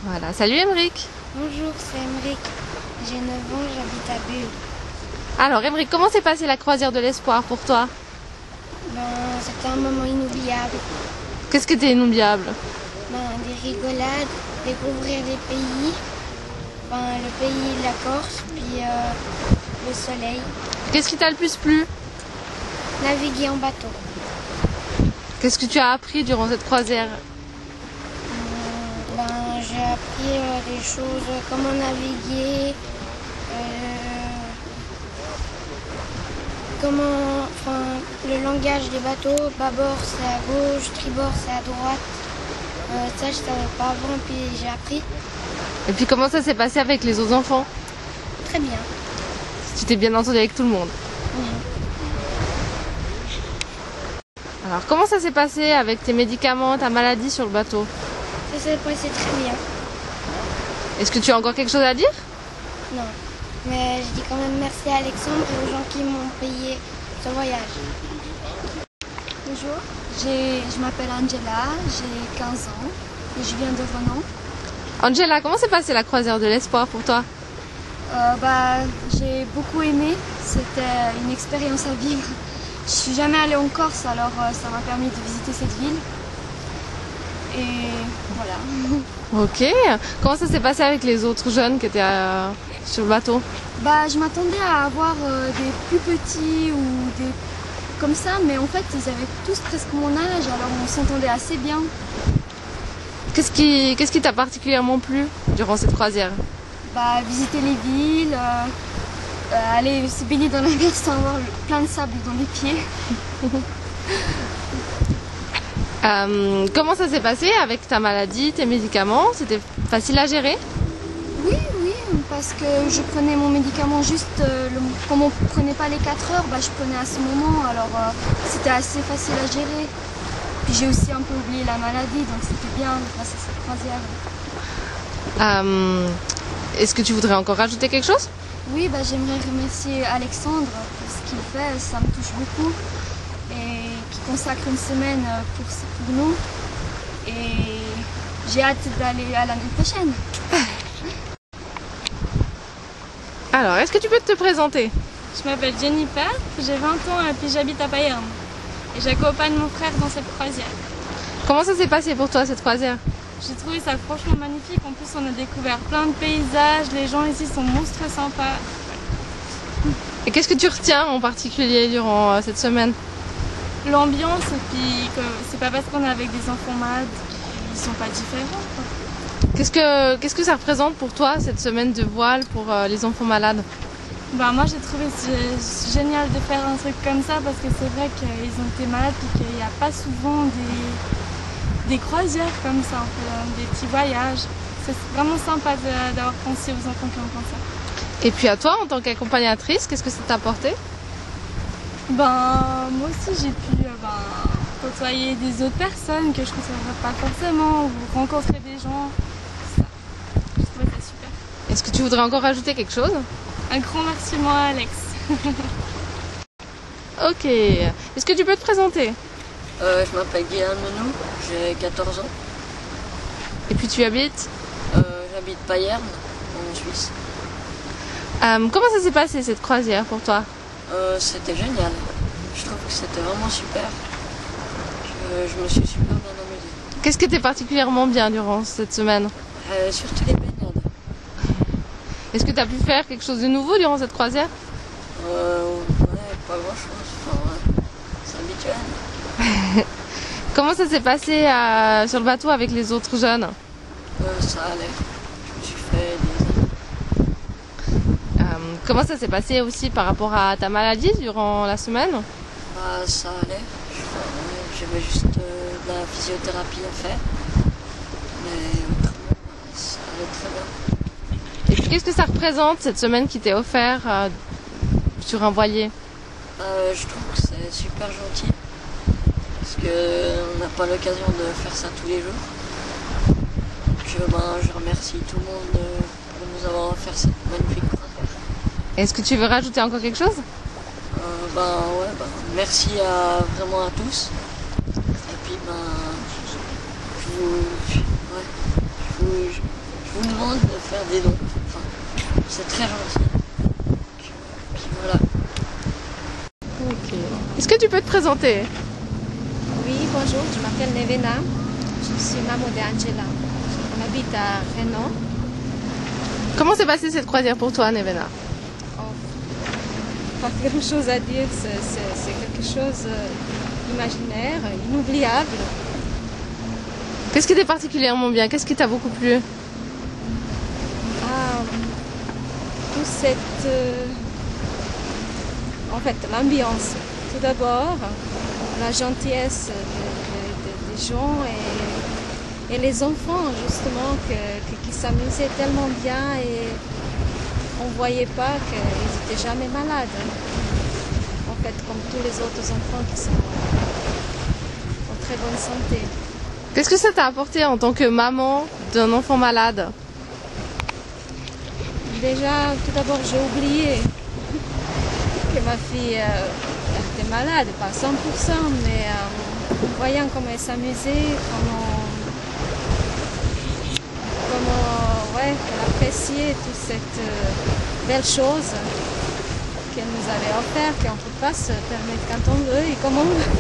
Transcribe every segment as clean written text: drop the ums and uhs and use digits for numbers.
Voilà, salut Émeric. Bonjour, c'est Emeric. J'ai 9 ans, j'habite à Bulle. Alors Émeric, comment s'est passée la croisière de l'espoir pour toi? C'était un moment inoubliable. Qu'est-ce qui était inoubliable? Des rigolades, découvrir des pays. Le pays de la Corse, puis le soleil. Qu'est-ce qui t'a le plus plu? Naviguer en bateau. Qu'est-ce que tu as appris durant cette croisière? J'ai appris des choses, comment naviguer, le langage des bateaux. Bâbord c'est à gauche, tribord c'est à droite. Ça je savais pas avant, puis j'ai appris. Et puis comment ça s'est passé avec les autres enfants? Très bien. Tu t'es bien entendu avec tout le monde? Alors comment ça s'est passé avec tes médicaments, ta maladie sur le bateau? Ça s'est passé très bien. Est-ce que tu as encore quelque chose à dire? Non, mais je dis quand même merci à Alexandre et aux gens qui m'ont payé ce voyage. Bonjour, je m'appelle Angela, j'ai 15 ans et je viens de Renan. Angela, comment s'est passée la croisière de l'espoir pour toi? J'ai beaucoup aimé, c'était une expérience à vivre. Je suis jamais allée en Corse, alors ça m'a permis de visiter cette ville. Et voilà. Ok. Comment ça s'est passé avec les autres jeunes qui étaient sur le bateau? Je m'attendais à avoir des plus petits ou des comme ça, mais en fait ils avaient tous presque mon âge, alors on s'entendait assez bien. Qu'est-ce qui t'a particulièrement plu durant cette croisière? Visiter les villes, aller se baigner dans la mer sans avoir plein de sable dans les pieds. Comment ça s'est passé avec ta maladie, tes médicaments? C'était facile à gérer? Oui, parce que je prenais mon médicament juste, comme on ne prenait pas les 4 heures, je prenais à ce moment, alors c'était assez facile à gérer. Puis j'ai aussi un peu oublié la maladie, donc c'était bien grâce à cette croisière. Est-ce que tu voudrais encore rajouter quelque chose? Oui, j'aimerais remercier Alexandre pour ce qu'il fait, ça me touche beaucoup. Et qui consacre une semaine pour nous. Et j'ai hâte d'aller à l'année prochaine. Alors, est-ce que tu peux te présenter? Je m'appelle Jennifer, j'ai 20 ans et puis j'habite à Payerne. Et j'accompagne mon frère dans cette croisière. Comment ça s'est passé pour toi cette croisière? J'ai trouvé ça franchement magnifique. En plus, on a découvert plein de paysages. Les gens ici sont monstres sympas. Et qu'est-ce que tu retiens en particulier durant cette semaine? L'ambiance, et puis c'est pas parce qu'on est avec des enfants malades qu'ils sont pas différents, quoi. Qu'est-ce que ça représente pour toi cette semaine de voile pour les enfants malades? Moi j'ai trouvé génial de faire un truc comme ça parce que c'est vrai qu'ils ont été malades et qu'il n'y a pas souvent des croisières comme ça, des petits voyages. C'est vraiment sympa d'avoir pensé aux enfants qui ont comme ça. Et puis à toi en tant qu'accompagnatrice, qu'est-ce que ça t'a apporté? Moi aussi j'ai pu côtoyer des autres personnes que je ne côtoierais pas forcément, ou rencontrer des gens. Ça. Je trouvais ça super. Est-ce que tu voudrais encore rajouter quelque chose? Un grand merci moi Alex. Ok. Est-ce que tu peux te présenter? Je m'appelle Guillaume Menou, j'ai 14 ans. Et puis tu habites? J'habite Payerne, en Suisse. Comment ça s'est passé cette croisière pour toi? C'était génial. Je trouve que c'était vraiment super. Je me suis super bien amusée. Qu'est-ce qui était particulièrement bien durant cette semaine? Surtout les baignades. Est-ce que tu as pu faire quelque chose de nouveau durant cette croisière? Pas grand-chose. C'est habituel. Comment ça s'est passé sur le bateau avec les autres jeunes? Ça allait. Je me suis fait des amis. Comment ça s'est passé aussi par rapport à ta maladie durant la semaine? Ça allait. J'avais juste de la physiothérapie à faire. Mais autrement, ça allait très bien. Et puis qu'est-ce que ça représente cette semaine qui t'est offert sur un voilier? Je trouve que c'est super gentil. Parce qu'on n'a pas l'occasion de faire ça tous les jours. Donc, je remercie tout le monde pour nous avoir offert cette magnifique croisière. Est-ce que tu veux rajouter encore quelque chose? Merci vraiment à tous. Et puis je vous demande de faire des dons. Enfin, c'est très gentil. Puis voilà. Ok. Est-ce que tu peux te présenter? Oui, bonjour, je m'appelle Nevena. Je suis maman d'Angela. On habite à Renan. Comment s'est passée cette croisière pour toi, Nevena? Pas quelque chose à dire, c'est quelque chose d'imaginaire, inoubliable. Qu'est-ce qui t'est particulièrement bien? Qu'est-ce qui t'a beaucoup plu? Toute cette... en fait, l'ambiance. Tout d'abord, la gentillesse des gens et les enfants, justement, qui s'amusaient tellement bien et on ne voyait pas qu'ils n'étaient jamais malades. En fait, comme tous les autres enfants qui sont en très bonne santé. Qu'est-ce que ça t'a apporté en tant que maman d'un enfant malade? Déjà, tout d'abord, j'ai oublié que ma fille était malade, pas 100%, mais en voyant comment elle s'amusait, elle appréciait toute cette belle chose qu'elle nous avait offert, qu'on ne peut pas se permettre quand on veut et comme on veut.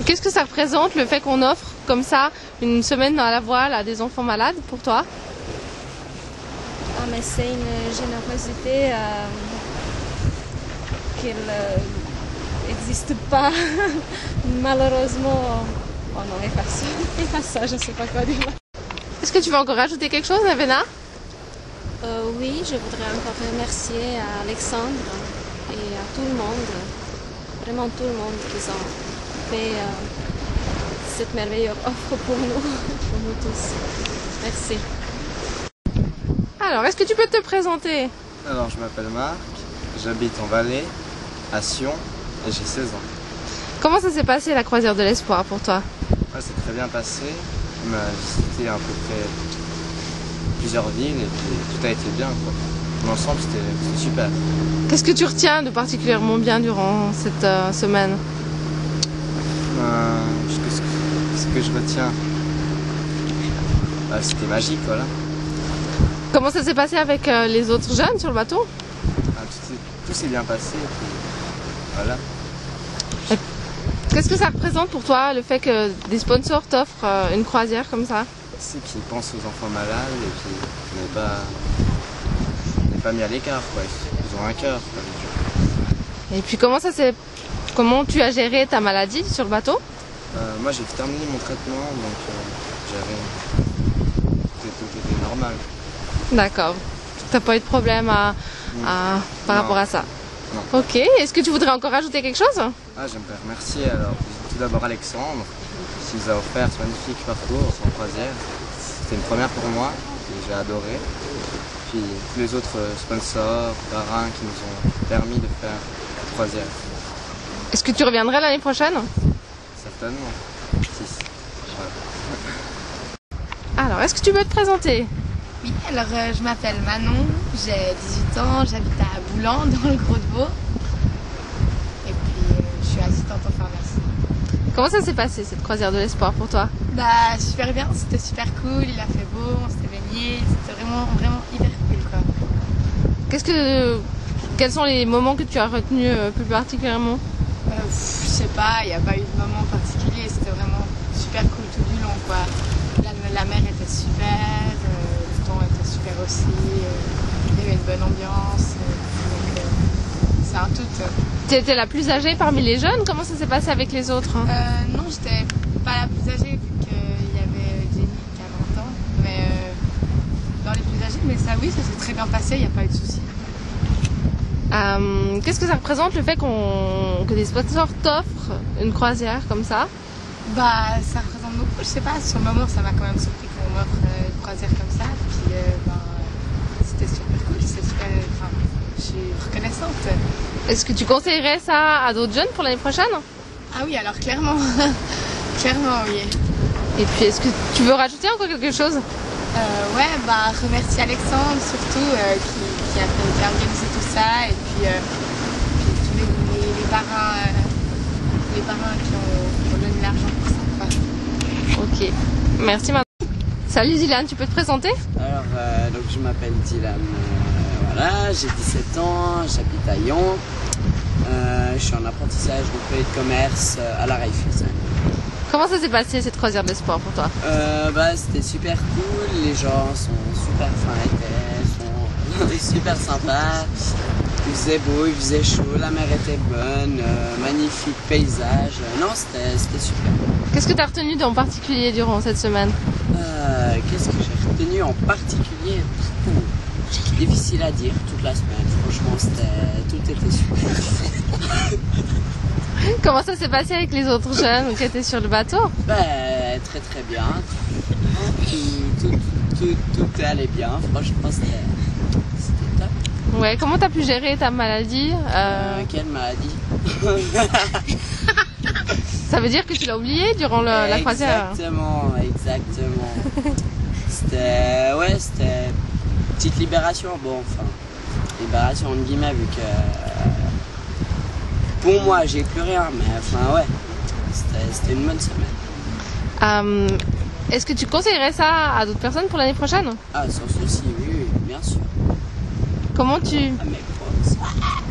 Qu'est-ce que ça représente le fait qu'on offre comme ça une semaine à la voile à des enfants malades pour toi? Mais c'est une générosité qu'elle n'existe pas malheureusement. Oh non, efface ça, je ne sais pas quoi dire. Est-ce que tu veux encore ajouter quelque chose, Nevena? Oui, je voudrais encore remercier à Alexandre et à tout le monde, vraiment tout le monde qui ont fait cette merveilleuse offre pour nous tous. Merci. Alors, est-ce que tu peux te présenter? Alors, je m'appelle Marc, j'habite en Valais, à Sion, et j'ai 16 ans. Comment ça s'est passé la croisière de l'espoir pour toi? C'est très bien passé. On a visité à peu près plusieurs villes et puis tout a été bien, quoi. L'ensemble, c'était super. Qu'est-ce que tu retiens de particulièrement bien durant cette semaine? Ce que je retiens, c'était magique, voilà. Comment ça s'est passé avec les autres jeunes sur le bateau? Tout s'est bien passé, et puis voilà. Qu'est-ce que ça représente pour toi, le fait que des sponsors t'offrent une croisière comme ça? C'est qu'ils pensent aux enfants malades et puis on n'est pas mis à l'écart, quoi. Ils ont un cœur, quoi. Et puis comment tu as géré ta maladie sur le bateau? Moi j'ai terminé mon traitement, donc tout était normal. D'accord. T'as pas eu de problème par rapport à ça? Non. Ok. Est-ce que tu voudrais encore ajouter quelque chose? J'aimerais remercier alors tout d'abord Alexandre qui nous a offert ce magnifique parcours en croisière. C'était une première pour moi et j'ai adoré. Puis tous les autres sponsors, parrains qui nous ont permis de faire la croisière. Est-ce que tu reviendrais l'année prochaine? Certainement. Si. Alors, est-ce que tu peux te présenter? Oui, alors je m'appelle Manon, j'ai 18 ans, j'habite à Boulan dans le Gros-de-Vaud. Et puis je suis assistante en pharmacie. Comment ça s'est passé cette croisière de l'espoir pour toi? Super bien, c'était super cool, il a fait beau, on s'était baigné, c'était vraiment hyper cool quoi. Quels sont les moments que tu as retenus plus particulièrement? Je sais pas, il n'y a pas eu de moment particulier, c'était vraiment super cool tout du long quoi. La mer était super, le temps était super aussi, il y avait une bonne ambiance, donc c'est un tout. Tu étais la plus âgée parmi les jeunes? Comment ça s'est passé avec les autres? Non, j'étais pas la plus âgée vu qu'il y avait Jenny qui a 20 ans, mais dans les plus âgés, mais ça oui, ça s'est très bien passé, il n'y a pas eu de soucis. Qu'est-ce que ça représente le fait que des sponsors t'offrent une croisière comme ça? Ça représente beaucoup, je sais pas, sur le moment ça m'a quand même surpris qu'on m'offre une croisière comme ça, puis c'était super cool, je suis reconnaissante. Est-ce que tu conseillerais ça à d'autres jeunes pour l'année prochaine? Ah oui, alors clairement, clairement oui. Et puis est-ce que tu veux rajouter encore quelque chose? Remercier Alexandre surtout qui a organisé tout ça et puis tous les parrains qui ont donné l'argent pour ça. Ok, merci madame. Salut Dylan, tu peux te présenter? Alors, donc je m'appelle Dylan, voilà, j'ai 17 ans, j'habite à Lyon, je suis en apprentissage de commerce à la Raiffeisen. Comment ça s'est passé cette croisière de l'espoir pour toi? C'était super cool, les gens sont super fins, sont super sympas, il faisait beau, il faisait chaud, la mer était bonne, magnifique paysage, non c'était super. Qu'est-ce que tu as retenu en particulier durant cette semaine? Qu'est-ce que j'ai retenu en particulier? Difficile à dire, toute la semaine, franchement tout était super. Comment ça s'est passé avec les autres jeunes qui étaient sur le bateau? Très très bien, tout allait bien, franchement c'était top. Ouais, comment tu as pu gérer ta maladie? Quelle maladie? Ça veut dire que tu l'as oublié durant la croisière? Exactement. C'était une petite libération, libération entre guillemets, vu que pour moi j'ai plus rien, mais c'était une bonne semaine. Est-ce que tu conseillerais ça à d'autres personnes pour l'année prochaine? Ah, sans souci, oui, bien sûr. Comment tu...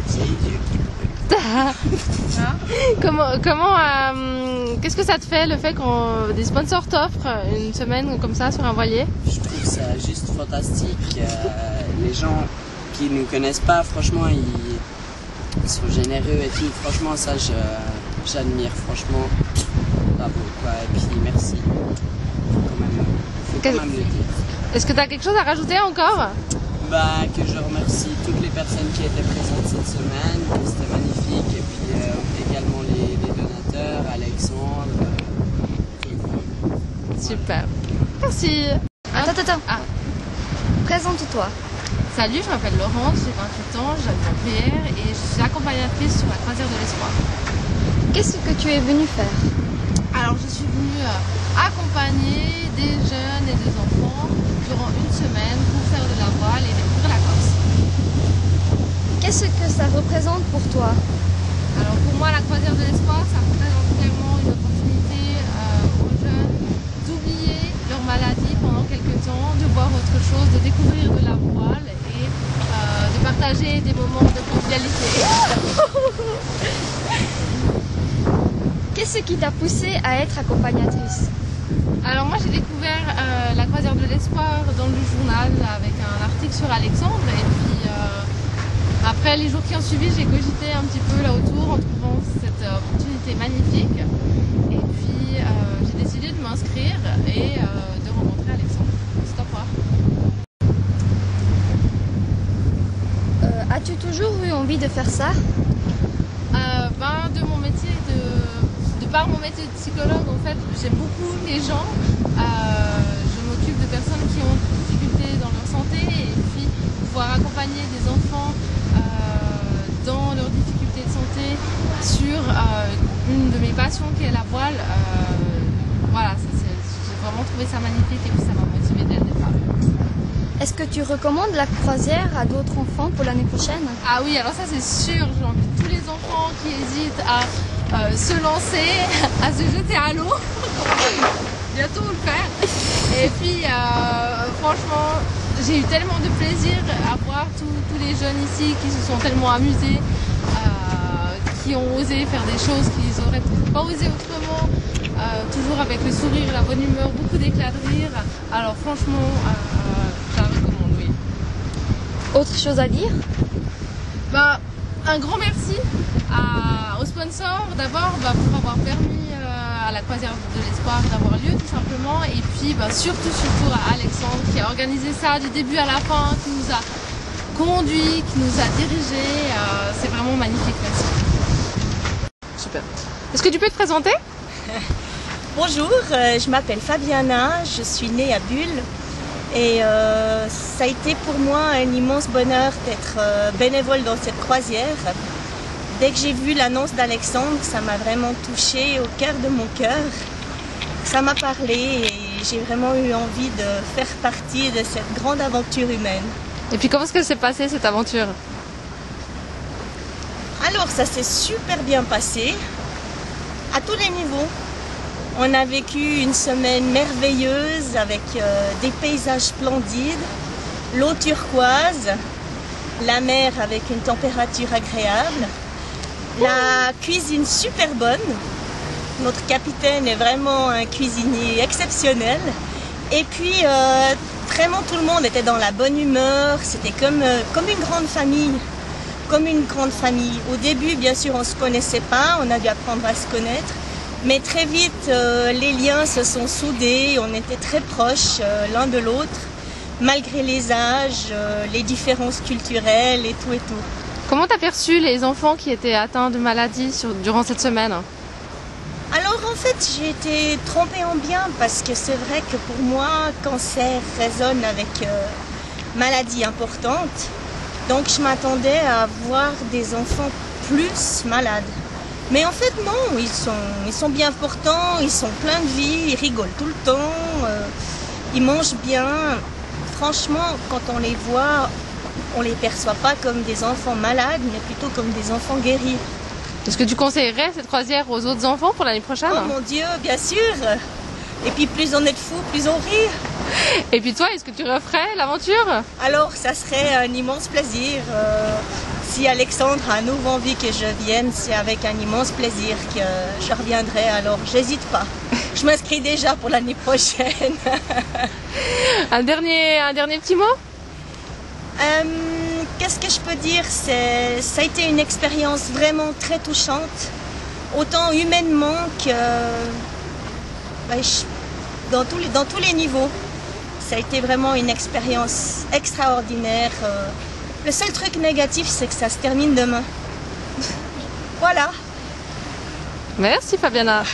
c'est idiot. Qu'est-ce que ça te fait le fait que des sponsors t'offrent une semaine comme ça sur un voilier? Je trouve ça juste fantastique. Les gens qui ne nous connaissent pas, franchement, ils sont généreux et tout. Franchement, ça, j'admire. Franchement, bravo, quoi. Et puis, merci. Faut quand même le dire. Est-ce que tu as quelque chose à rajouter encore? Que je remercie toutes les personnes qui étaient présentes cette semaine. C'était magnifique. Et puis, également les donateurs, Alexandre. Super. Merci. Attends. Ah. Présente-toi. Salut, je m'appelle Laurence, j'ai 28 ans, j'habite en PR et je suis accompagnatrice sur la croisière de l'espoir. Qu'est-ce que tu es venue faire? Alors, je suis venue accompagner des jeunes et des enfants durant une semaine pour faire de la voile et découvrir la Corse. Qu'est-ce que ça représente pour toi? Alors, pour moi, la croisière de l'espoir, ça représente clairement une opportunité aux jeunes d'oublier leur maladie pendant quelques temps, de voir autre chose, de découvrir de la voile et de partager des moments de convivialité. Qu'est-ce qui t'a poussé à être accompagnatrice? Alors moi j'ai découvert la croisière de l'espoir dans le journal avec un article sur Alexandre et puis après les jours qui ont suivi j'ai cogité un petit peu là autour en trouvant cette opportunité magnifique et puis j'ai décidé de m'inscrire et de rencontrer Alexandre. C'est à voir. As-tu toujours eu envie de faire ça? De mon métier de par mon métier de psychologue, en fait, j'aime beaucoup les gens. Je m'occupe de personnes qui ont des difficultés dans leur santé et puis pouvoir accompagner des enfants dans leurs difficultés de santé sur une de mes passions qui est la voile. J'ai vraiment trouvé ça magnifique et puis ça m'a motivée dès le départ. Est-ce que tu recommandes la croisière à d'autres enfants pour l'année prochaine? Ah oui, alors ça c'est sûr, j'ai envie de tous les enfants qui hésitent à se lancer, à se jeter à l'eau, bientôt le faire. Et puis franchement, j'ai eu tellement de plaisir à voir tous les jeunes ici qui se sont tellement amusés, qui ont osé faire des choses qu'ils n'auraient pas osé autrement, toujours avec le sourire, la bonne humeur, beaucoup d'éclat de rire. Alors franchement, je la recommande, oui. Autre chose à dire? Un grand merci aux sponsors d'abord pour avoir permis à la croisière de l'espoir d'avoir lieu tout simplement et puis surtout à Alexandre qui a organisé ça du début à la fin, qui nous a conduit, qui nous a dirigés. C'est vraiment magnifique, merci. Super. Est-ce que tu peux te présenter? Bonjour, je m'appelle Fabiana, je suis née à Bulle et ça a été pour moi un immense bonheur d'être bénévole dans cette croisière. Dès que j'ai vu l'annonce d'Alexandre, ça m'a vraiment touchée au cœur de mon cœur. Ça m'a parlé et j'ai vraiment eu envie de faire partie de cette grande aventure humaine. Et puis comment est-ce que s'est passée cette aventure? Alors ça s'est super bien passé, à tous les niveaux. On a vécu une semaine merveilleuse avec des paysages splendides, l'eau turquoise, la mer avec une température agréable, la cuisine super bonne. Notre capitaine est vraiment un cuisinier exceptionnel. Et puis, vraiment tout le monde était dans la bonne humeur, c'était comme une grande famille. Comme une grande famille. Au début, bien sûr, on ne se connaissait pas, on a dû apprendre à se connaître. Mais très vite, les liens se sont soudés, on était très proches l'un de l'autre, malgré les âges, les différences culturelles et tout et tout. Comment t'as perçu les enfants qui étaient atteints de maladies durant cette semaine? Alors en fait, j'ai été trompée en bien parce que c'est vrai que pour moi, cancer résonne avec maladie importante. Donc je m'attendais à voir des enfants plus malades. Mais en fait non, ils sont bien portants, ils sont pleins de vie, ils rigolent tout le temps, ils mangent bien. Franchement, quand on les voit, on les perçoit pas comme des enfants malades, mais plutôt comme des enfants guéris. Est-ce que tu conseillerais cette croisière aux autres enfants pour l'année prochaine? Oh mon Dieu, bien sûr. Et puis plus on est de fous, plus on rit. Et puis toi, est-ce que tu referais l'aventure? Alors, ça serait un immense plaisir. Si Alexandre a à nouveau envie que je vienne, c'est avec un immense plaisir que je reviendrai. Alors, j'hésite pas. Je m'inscris déjà pour l'année prochaine. Un dernier petit mot? Qu'est-ce que je peux dire? Ça a été une expérience vraiment très touchante, autant humainement que dans tous les niveaux. Ça a été vraiment une expérience extraordinaire. Le seul truc négatif, c'est que ça se termine demain. Voilà. Merci Fabiana.